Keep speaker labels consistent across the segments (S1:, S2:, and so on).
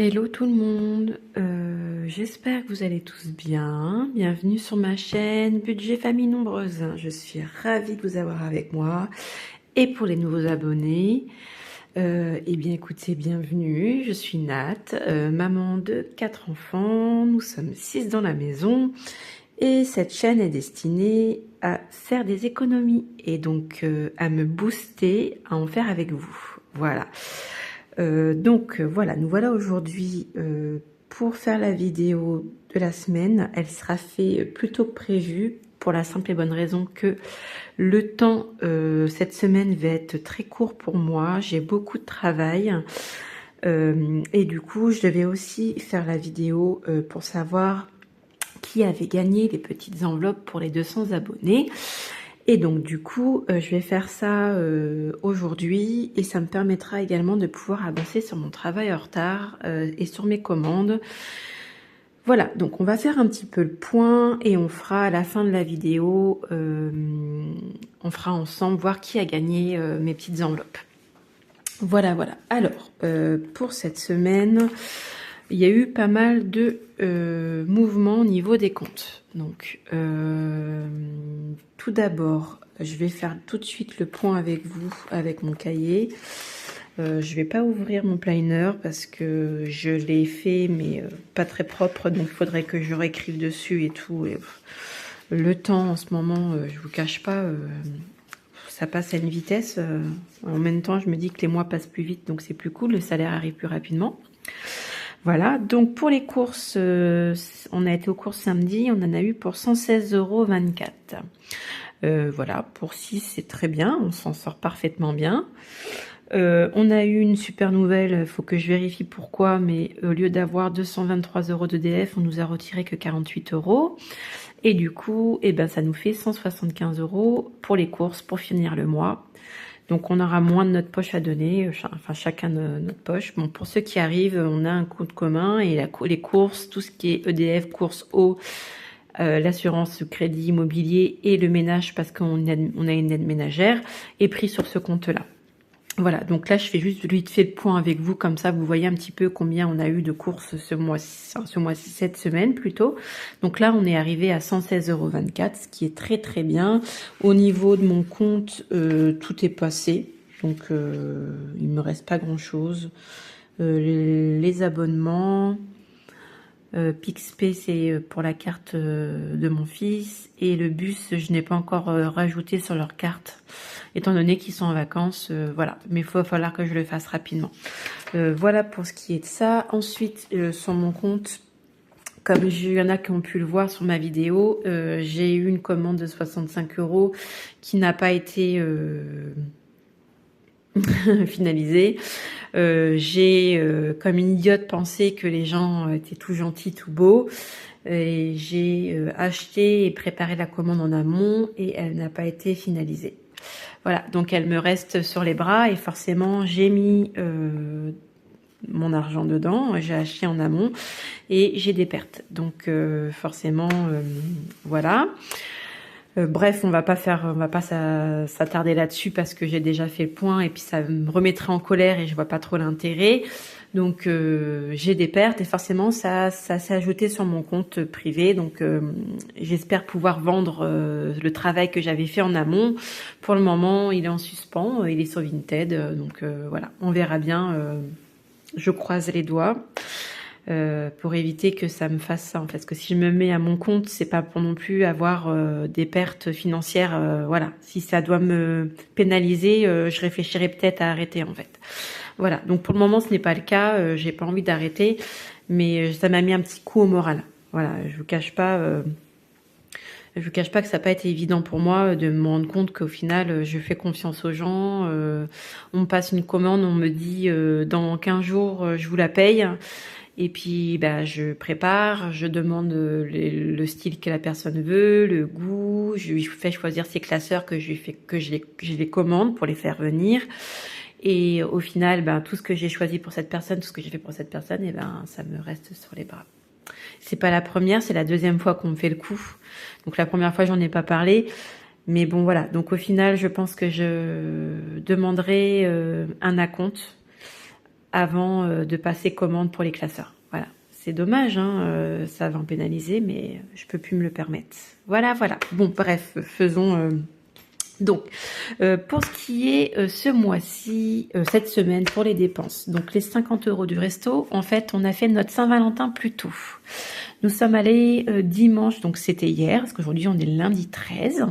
S1: Hello tout le monde, j'espère que vous allez tous bien. Bienvenue sur ma chaîne Budget Famille Nombreuse. Je suis ravie de vous avoir avec moi. Et pour les nouveaux abonnés, eh bien écoutez, bienvenue. Je suis Nat, maman de 4 enfants. Nous sommes 6 dans la maison. Et cette chaîne est destinée à faire des économies et donc à me booster, à en faire avec vous. Voilà. Voilà, nous voilà aujourd'hui pour faire la vidéo de la semaine. Elle sera faite plus tôt que prévu pour la simple et bonne raison que le temps cette semaine va être très court pour moi. J'ai beaucoup de travail et du coup je devais aussi faire la vidéo pour savoir qui avait gagné les petites enveloppes pour les 200 abonnés. Et donc du coup, je vais faire ça aujourd'hui et ça me permettra également de pouvoir avancer sur mon travail en retard et sur mes commandes. Voilà, donc on va faire un petit peu le point et on fera à la fin de la vidéo, on fera ensemble voir qui a gagné mes petites enveloppes. Voilà, voilà. Alors, pour cette semaine, il y a eu pas mal de mouvements au niveau des comptes. Donc, tout d'abord, je vais faire tout de suite le point avec vous, avec mon cahier. Je vais pas ouvrir mon planner parce que je l'ai fait, mais pas très propre. Donc, il faudrait que je réécrive dessus et tout. Et, le temps, en ce moment, je vous cache pas... ça passe à une vitesse. En même temps, je me dis que les mois passent plus vite, donc c'est plus cool. Le salaire arrive plus rapidement. Voilà, donc pour les courses, on a été aux courses samedi, on en a eu pour 116,24 €. Voilà, pour 6, c'est très bien, on s'en sort parfaitement bien. On a eu une super nouvelle, il faut que je vérifie pourquoi, mais au lieu d'avoir 223 € d'EDF, on nous a retiré que 48 €. Et du coup, eh ben, ça nous fait 175 € pour les courses, pour finir le mois. Donc, on aura moins de notre poche à donner, enfin, chacun de notre poche. Bon, pour ceux qui arrivent, on a un compte commun et les courses, tout ce qui est EDF, courses eau, l'assurance crédit immobilier et le ménage, parce qu'on a une aide ménagère, est pris sur ce compte-là. Voilà, donc là, je fais juste vite fait le point avec vous, comme ça, vous voyez un petit peu combien on a eu de courses ce mois-ci, cette semaine plutôt. Donc là, on est arrivé à 116,24 €, ce qui est très très bien. Au niveau de mon compte, tout est passé, donc il me reste pas grand-chose. Les abonnements... Pixpay, c'est pour la carte de mon fils. Et le bus, je n'ai pas encore rajouté sur leur carte, étant donné qu'ils sont en vacances. Voilà, mais il va falloir que je le fasse rapidement. Voilà pour ce qui est de ça. Ensuite, sur mon compte, comme il y en a qui ont pu le voir sur ma vidéo, j'ai eu une commande de 65 € qui n'a pas été... finalisé. J'ai, comme une idiote, pensé que les gens étaient tout gentils, tout beaux. Et j'ai acheté et préparé la commande en amont et elle n'a pas été finalisée. Voilà, donc elle me reste sur les bras et forcément j'ai mis mon argent dedans, j'ai acheté en amont et j'ai des pertes. Donc forcément, voilà. Bref, on va pas s'attarder là-dessus parce que j'ai déjà fait le point et puis ça me remettrait en colère et je vois pas trop l'intérêt. Donc j'ai des pertes et forcément ça s'est ajouté sur mon compte privé. Donc j'espère pouvoir vendre le travail que j'avais fait en amont. Pour le moment, il est en suspens, il est sur Vinted. Donc voilà, on verra bien. Je croise les doigts. Pour éviter que ça me fasse ça, parce que si je me mets à mon compte, c'est pas pour non plus avoir des pertes financières. Voilà, si ça doit me pénaliser, je réfléchirai peut-être à arrêter en fait. Voilà, donc pour le moment ce n'est pas le cas, j'ai pas envie d'arrêter, mais ça m'a mis un petit coup au moral. Voilà, je vous cache pas que ça n'a pas été évident pour moi de me rendre compte qu'au final, je fais confiance aux gens. On me passe une commande, on me dit dans 15 jours, je vous la paye. Et puis, bah, je prépare, je demande le style que la personne veut, le goût. Je lui fais choisir ses classeurs que je les commande pour les faire venir. Et au final, ben, tout ce que j'ai choisi pour cette personne, tout ce que j'ai fait pour cette personne, et ben, ça me reste sur les bras. C'est pas la première, c'est la deuxième fois qu'on me fait le coup. Donc la première fois, j'en ai pas parlé. Mais bon, voilà. Donc au final, je pense que je demanderai un acompte avant de passer commande pour les classeurs. Voilà. C'est dommage, hein, ça va en pénaliser, mais je peux plus me le permettre. Voilà, voilà. Bon, bref, faisons... Donc, pour ce qui est ce mois-ci, cette semaine, pour les dépenses, donc les 50 € du resto, en fait, on a fait notre Saint-Valentin plus tôt. Nous sommes allés dimanche, donc c'était hier, parce qu'aujourd'hui on est lundi 13.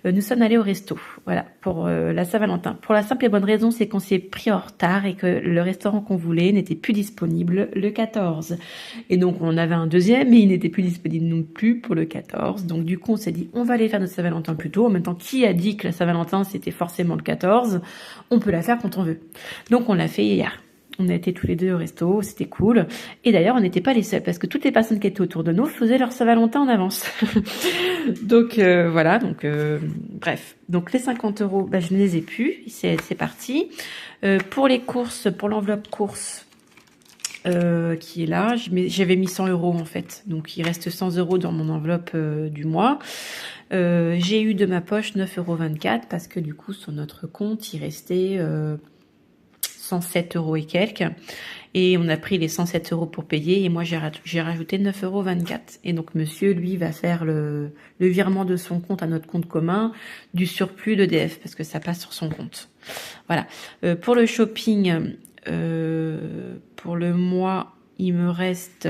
S1: Nous sommes allés au resto, voilà, pour la Saint-Valentin. Pour la simple et bonne raison, c'est qu'on s'est pris en retard et que le restaurant qu'on voulait n'était plus disponible le 14. Et donc on avait un deuxième, mais il n'était plus disponible non plus pour le 14. Donc du coup on s'est dit, on va aller faire notre Saint-Valentin plus tôt. En même temps, qui a dit que la Saint-Valentin c'était forcément le 14? On peut la faire quand on veut. Donc on l'a fait hier. On a été tous les deux au resto, c'était cool. Et d'ailleurs, on n'était pas les seuls, parce que toutes les personnes qui étaient autour de nous faisaient leur Saint-Valentin en avance. Donc voilà, donc bref. Donc les 50 €, bah, je ne les ai plus, c'est parti. Pour les courses, pour l'enveloppe course, qui est là, j'avais mis 100 € en fait. Donc il reste 100 € dans mon enveloppe du mois. J'ai eu de ma poche 9,24 € parce que du coup, sur notre compte, il restait... 107 € et quelques, et on a pris les 107 € pour payer, et moi j'ai rajouté 9,24 €. Et donc monsieur, lui, va faire le virement de son compte à notre compte commun du surplus d'EDF, parce que ça passe sur son compte. Voilà. Pour le shopping, pour le mois, il me reste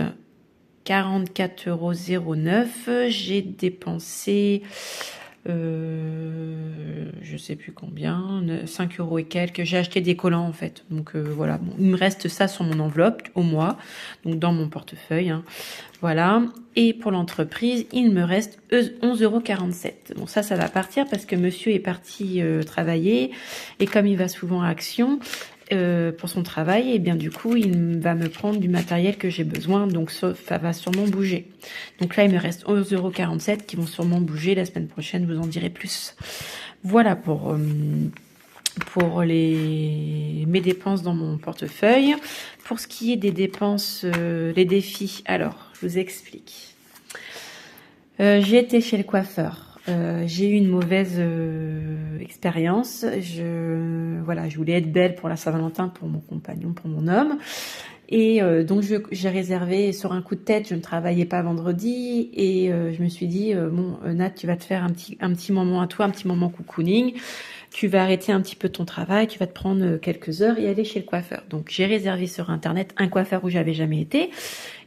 S1: 44,09 €. J'ai dépensé... je sais plus combien, 5 € et quelques. J'ai acheté des collants en fait, donc voilà, bon, il me reste ça sur mon enveloppe au mois, donc dans mon portefeuille, hein. Voilà. Et pour l'entreprise, il me reste 11,47 €. Bon, ça va partir parce que monsieur est parti travailler, et comme il va souvent à Action pour son travail, et bien du coup il va me prendre du matériel que j'ai besoin, donc ça va sûrement bouger. Donc là il me reste 11,47 € qui vont sûrement bouger la semaine prochaine, je vous en dirai plus. Voilà pour mes dépenses dans mon portefeuille. Pour ce qui est des dépenses, les défis, alors je vous explique. J'ai été chez le coiffeur. J'ai eu une mauvaise expérience. Je voulais être belle pour la Saint-Valentin, pour mon compagnon, pour mon homme. Et donc j'ai réservé sur un coup de tête. Je ne travaillais pas vendredi, et je me suis dit bon, Nat, tu vas te faire un petit moment à toi, un petit moment cocooning. Tu vas arrêter un petit peu ton travail, tu vas te prendre quelques heures et aller chez le coiffeur. Donc j'ai réservé sur internet un coiffeur où j'avais jamais été,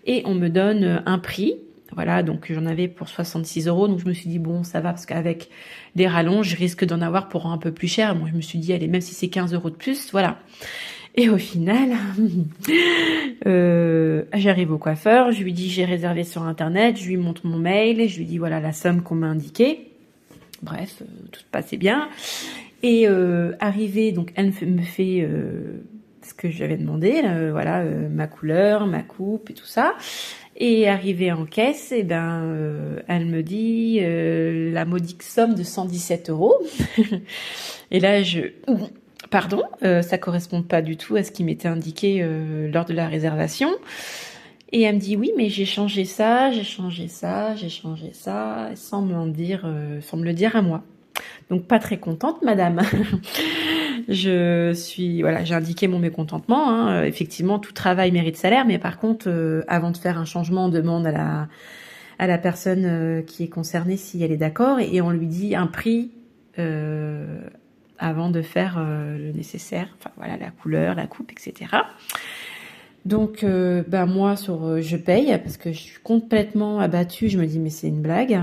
S1: et on me donne un prix. Voilà, donc j'en avais pour 66 €, donc je me suis dit bon, ça va, parce qu'avec les rallonges, je risque d'en avoir pour un peu plus cher. Moi, je me suis dit, allez, même si c'est 15 € de plus, voilà. Et au final, j'arrive au coiffeur, je lui dis j'ai réservé sur internet, je lui montre mon mail, je lui dis voilà la somme qu'on m'a indiquée. Bref, tout passait bien. Et arrivé, donc elle me fait ce que j'avais demandé, là, voilà, ma couleur, ma coupe et tout ça. Et arrivée en caisse, et elle me dit la modique somme de 117 €. Et là, pardon, ça correspond pas du tout à ce qui m'était indiqué lors de la réservation. Et elle me dit oui, mais j'ai changé ça, sans me le dire à moi. Donc pas très contente, madame. J'ai indiqué mon mécontentement, hein. Effectivement, tout travail mérite salaire, mais par contre, avant de faire un changement, on demande à la personne qui est concernée si elle est d'accord, et on lui dit un prix avant de faire le nécessaire. Enfin voilà, la couleur, la coupe, etc. Donc moi je paye parce que je suis complètement abattue. Je me dis mais c'est une blague.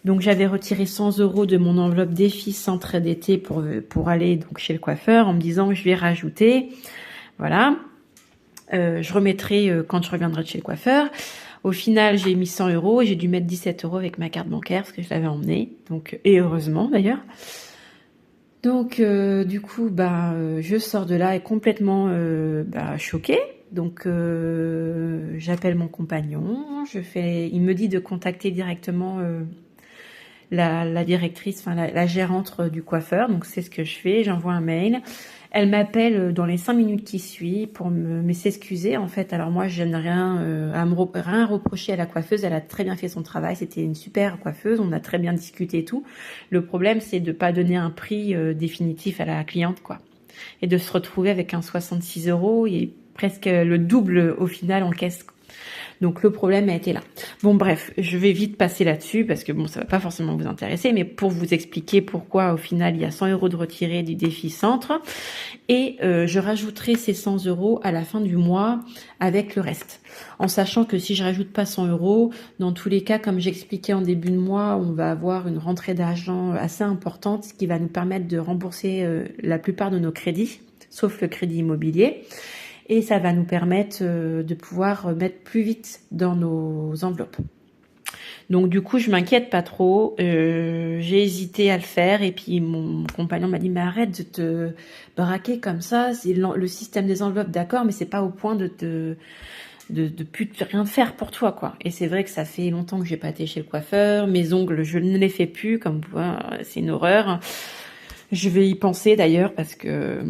S1: Donc j'avais retiré 100 € de mon enveloppe défi sans trait d'été pour aller donc chez le coiffeur, en me disant que je vais rajouter. Voilà. Je remettrai quand je reviendrai de chez le coiffeur. Au final, j'ai mis 100 € et j'ai dû mettre 17 € avec ma carte bancaire parce que je l'avais emmenée. Donc, et heureusement d'ailleurs. Donc du coup, je sors de là et complètement choquée. Donc j'appelle mon compagnon, il me dit de contacter directement la directrice, enfin la gérante du coiffeur. Donc c'est ce que je fais, j'envoie un mail. Elle m'appelle dans les 5 minutes qui suivent pour s'excuser en fait. Alors moi je n'ai rien reproché à la coiffeuse, elle a très bien fait son travail, c'était une super coiffeuse, on a très bien discuté et tout. Le problème c'est de pas donner un prix définitif à la cliente quoi, et de se retrouver avec un 66 € et presque le double au final en caisse. Donc le problème a été là. Bon bref, je vais vite passer là-dessus parce que bon, ça va pas forcément vous intéresser, mais pour vous expliquer pourquoi au final il y a 100 € de retirés du défi centre et je rajouterai ces 100 € à la fin du mois avec le reste. En sachant que si je rajoute pas 100 €, dans tous les cas, comme j'expliquais en début de mois, on va avoir une rentrée d'argent assez importante, ce qui va nous permettre de rembourser la plupart de nos crédits, sauf le crédit immobilier. Et ça va nous permettre de pouvoir mettre plus vite dans nos enveloppes. Donc du coup, je m'inquiète pas trop. J'ai hésité à le faire et puis mon compagnon m'a dit mais arrête de te braquer comme ça. C'est le système des enveloppes, d'accord, mais c'est pas au point de plus rien faire pour toi quoi. Et c'est vrai que ça fait longtemps que j'ai pas été chez le coiffeur. Mes ongles, je ne les fais plus. Comme vous voyez, c'est une horreur. Je vais y penser d'ailleurs parce que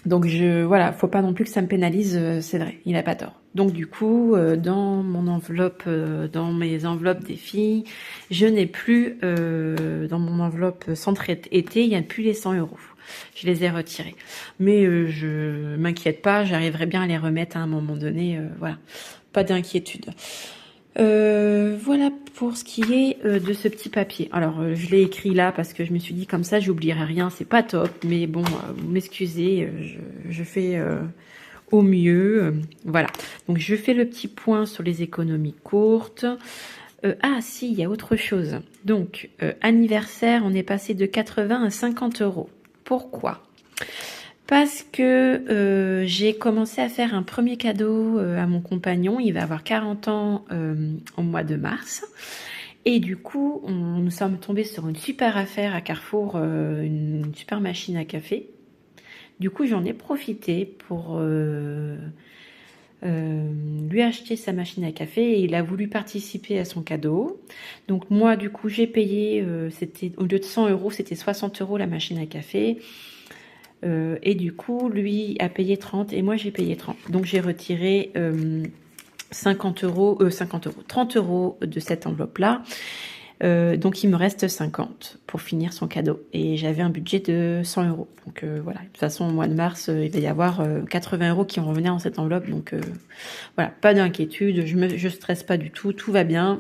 S1: donc voilà, faut pas non plus que ça me pénalise, c'est vrai, il a pas tort. Donc du coup, dans mon enveloppe, dans mes enveloppes des filles, je n'ai plus, dans mon enveloppe centre été, il n'y a plus les 100 €. Je les ai retirés. Mais je m'inquiète pas, j'arriverai bien à les remettre à un moment donné, voilà, pas d'inquiétude. Voilà pour ce qui est de ce petit papier. Alors je l'ai écrit là parce que je me suis dit comme ça j'oublierai rien, c'est pas top, mais bon, vous m'excusez, je fais au mieux. Voilà, donc je fais le petit point sur les économies courtes. Ah si, il y a autre chose. Donc anniversaire, on est passé de 80 à 50 €. Pourquoi ? Parce que j'ai commencé à faire un premier cadeau à mon compagnon. Il va avoir 40 ans au mois de mars. Et du coup, nous sommes tombés sur une super affaire à Carrefour, une super machine à café. Du coup, j'en ai profité pour lui acheter sa machine à café et il a voulu participer à son cadeau. Donc moi, du coup, j'ai payé, c'était au lieu de 100 €, c'était 60 € la machine à café. Et du coup, lui a payé 30 et moi j'ai payé 30. Donc j'ai retiré 30 € de cette enveloppe-là. Donc il me reste 50 pour finir son cadeau. Et j'avais un budget de 100 €. Donc voilà, de toute façon au mois de mars, il va y avoir 80 € qui vont revenir dans cette enveloppe. Donc voilà, pas d'inquiétude, je stresse pas du tout, tout va bien.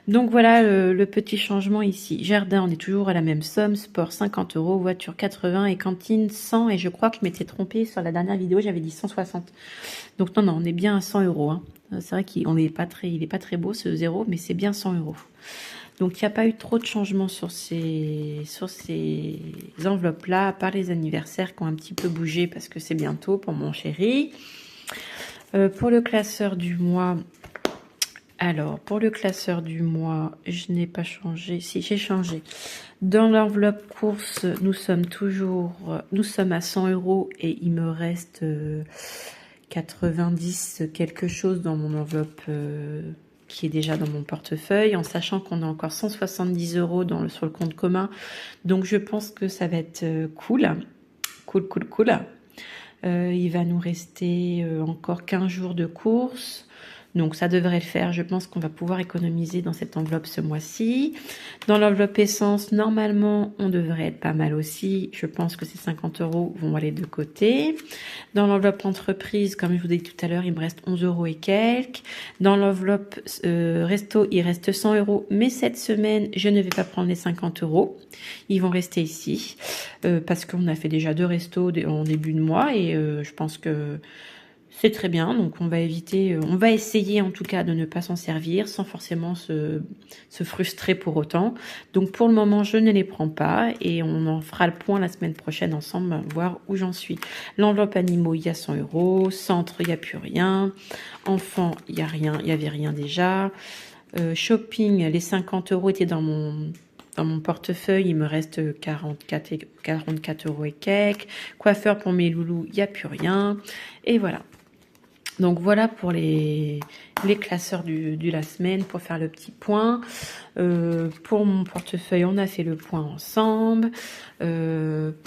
S1: Donc voilà le petit changement ici. Jardin, on est toujours à la même somme. Sport 50 €, voiture 80 et cantine 100. Et je crois que je m'étais trompée sur la dernière vidéo, j'avais dit 160. Donc non, on est bien à 100 €. Hein. C'est vrai qu'il n'est pas très beau ce 0, mais c'est bien 100 €. Donc il n'y a pas eu trop de changements sur ces enveloppes-là, à part les anniversaires qui ont un petit peu bougé parce que c'est bientôt pour mon chéri. Pour le classeur du mois... Alors, pour le classeur du mois, je n'ai pas changé. Si, j'ai changé. Dans l'enveloppe course, nous sommes à 100 € et il me reste 90 quelque chose dans mon enveloppe qui est déjà dans mon portefeuille, en sachant qu'on a encore 170 € sur le compte commun. Donc, je pense que ça va être cool. Cool. Il va nous rester encore 15 jours de course. Donc ça devrait le faire, je pense qu'on va pouvoir économiser dans cette enveloppe ce mois-ci. Dans l'enveloppe essence, normalement, on devrait être pas mal aussi. Je pense que ces 50 € vont aller de côté. Dans l'enveloppe entreprise, comme je vous ai dit tout à l'heure, il me reste 11 € et quelques. Dans l'enveloppe resto, il reste 100 €. Mais cette semaine, je ne vais pas prendre les 50 €. Ils vont rester ici parce qu'on a fait déjà 2 restos en début de mois et je pense que c'est très bien, donc on va essayer en tout cas de ne pas s'en servir sans forcément se frustrer pour autant. Donc pour le moment, je ne les prends pas et on en fera le point la semaine prochaine ensemble, voir où j'en suis. L'enveloppe animaux, il y a 100 €. Centre, il n'y a plus rien. Enfants, il n'y a rien, il n'y avait rien déjà. Shopping, les 50 € étaient dans mon portefeuille, il me reste 44 € et quelques. Coiffeur pour mes loulous, il n'y a plus rien. Et voilà. Donc voilà pour les classeurs de la semaine, pour faire le petit point. Pour mon portefeuille, on a fait le point ensemble.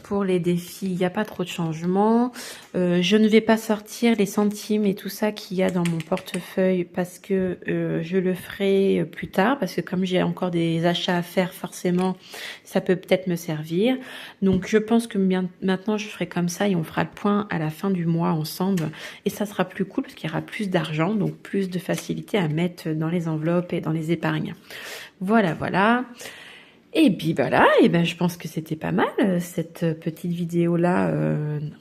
S1: pour les défis, il n'y a pas trop de changements. Je ne vais pas sortir les centimes et tout ça qu'il y a dans mon portefeuille parce que je le ferai plus tard. Parce que comme j'ai encore des achats à faire, forcément, ça peut peut-être me servir. Donc, je pense que maintenant, je ferai comme ça et on fera le point à la fin du mois ensemble. Et ça sera plus cool parce qu'il y aura plus d'argent, donc plus de facilité à mettre dans les enveloppes et dans les épargnes. Voilà, voilà. Et puis voilà, et ben je pense que c'était pas mal cette petite vidéo là.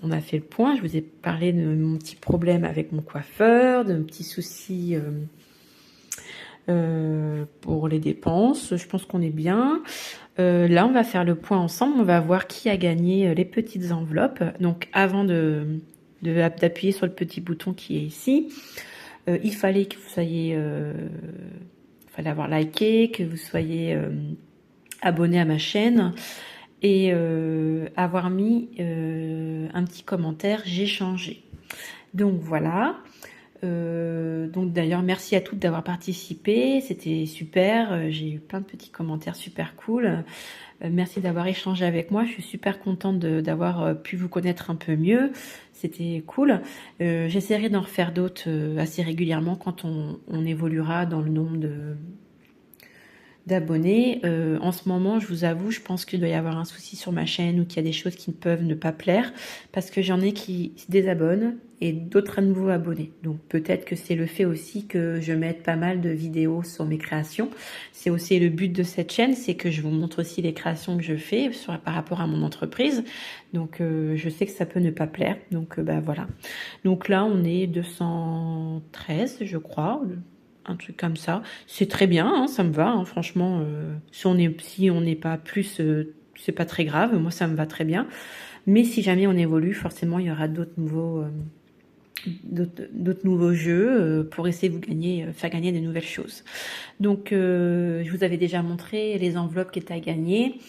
S1: On a fait le point. Je vous ai parlé de mon petit problème avec mon coiffeur, de mon petit souci pour les dépenses. Je pense qu'on est bien. Là, on va faire le point ensemble. On va voir qui a gagné les petites enveloppes. Donc, avant d'appuyer sur le petit bouton qui est ici, il fallait que vous soyez, fallait avoir liké, que vous soyez abonné à ma chaîne et avoir mis un petit commentaire, j'ai changé. Donc voilà. Donc d'ailleurs merci à toutes d'avoir participé, c'était super, j'ai eu plein de petits commentaires super cool. Merci d'avoir échangé avec moi, je suis super contente d'avoir pu vous connaître un peu mieux, c'était cool. J'essaierai d'en refaire d'autres assez régulièrement quand on évoluera dans le nombre d'abonnés. En ce moment, je vous avoue, je pense qu'il doit y avoir un souci sur ma chaîne ou qu'il y a des choses qui ne peuvent ne pas plaire parce que j'en ai qui se désabonnent et d'autres à nouveau abonnés. Donc peut-être que c'est le fait aussi que je mette pas mal de vidéos sur mes créations. C'est aussi le but de cette chaîne, c'est que je vous montre aussi les créations que je fais par rapport à mon entreprise. Donc je sais que ça peut ne pas plaire. Donc bah voilà. Donc là, on est 213, je crois. Un truc comme ça, c'est très bien, hein, ça me va, hein, franchement, si on n'est pas plus, c'est pas très grave, moi ça me va très bien, mais si jamais on évolue, forcément il y aura d'autres nouveaux jeux pour essayer de faire gagner des nouvelles choses. Donc je vous avais déjà montré les enveloppes qui étaient à gagner.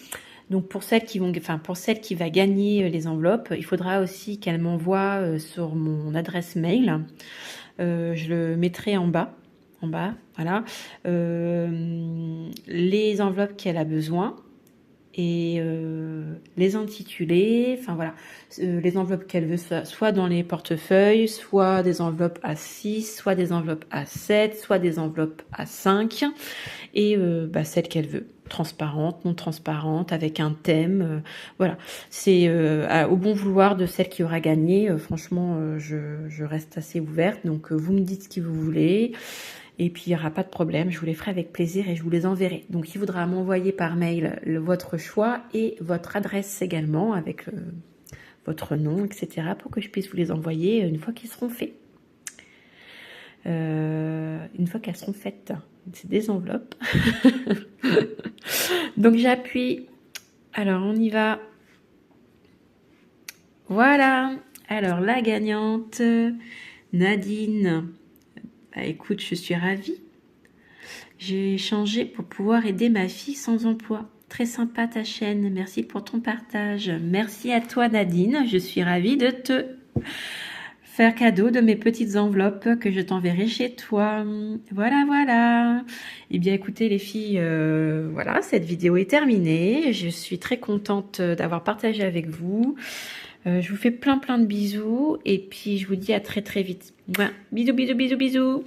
S1: Donc pour celle qui va gagner les enveloppes, il faudra aussi qu'elle m'envoie sur mon adresse mail. Je le mettrai en bas, voilà, les enveloppes qu'elle a besoin et les intitulés, enfin voilà, les enveloppes qu'elle veut, soit dans les portefeuilles, soit des enveloppes à 6, soit des enveloppes à 7, soit des enveloppes à 5, et celle qu'elle veut, transparente, non transparente, avec un thème, voilà, c'est au bon vouloir de celle qui aura gagné. Franchement, je reste assez ouverte, donc vous me dites ce que vous voulez. Et puis, il n'y aura pas de problème, je vous les ferai avec plaisir et je vous les enverrai. Donc, il faudra m'envoyer par mail votre choix et votre adresse également, avec votre nom, etc. pour que je puisse vous les envoyer une fois qu'ils seront faits. Une fois qu'elles seront faites. C'est des enveloppes. Donc, j'appuie. Alors, on y va. Voilà. Alors, la gagnante, Nadine. Bah, écoute, je suis ravie. J'ai changé pour pouvoir aider ma fille sans emploi. Très sympa ta chaîne. Merci pour ton partage. Merci à toi Nadine. Je suis ravie de te faire cadeau de mes petites enveloppes que je t'enverrai chez toi. Voilà, voilà. Eh bien écoutez les filles, voilà, cette vidéo est terminée. Je suis très contente d'avoir partagé avec vous. Je vous fais plein de bisous et puis je vous dis à très vite. Bisous, bisous, bisous, bisous.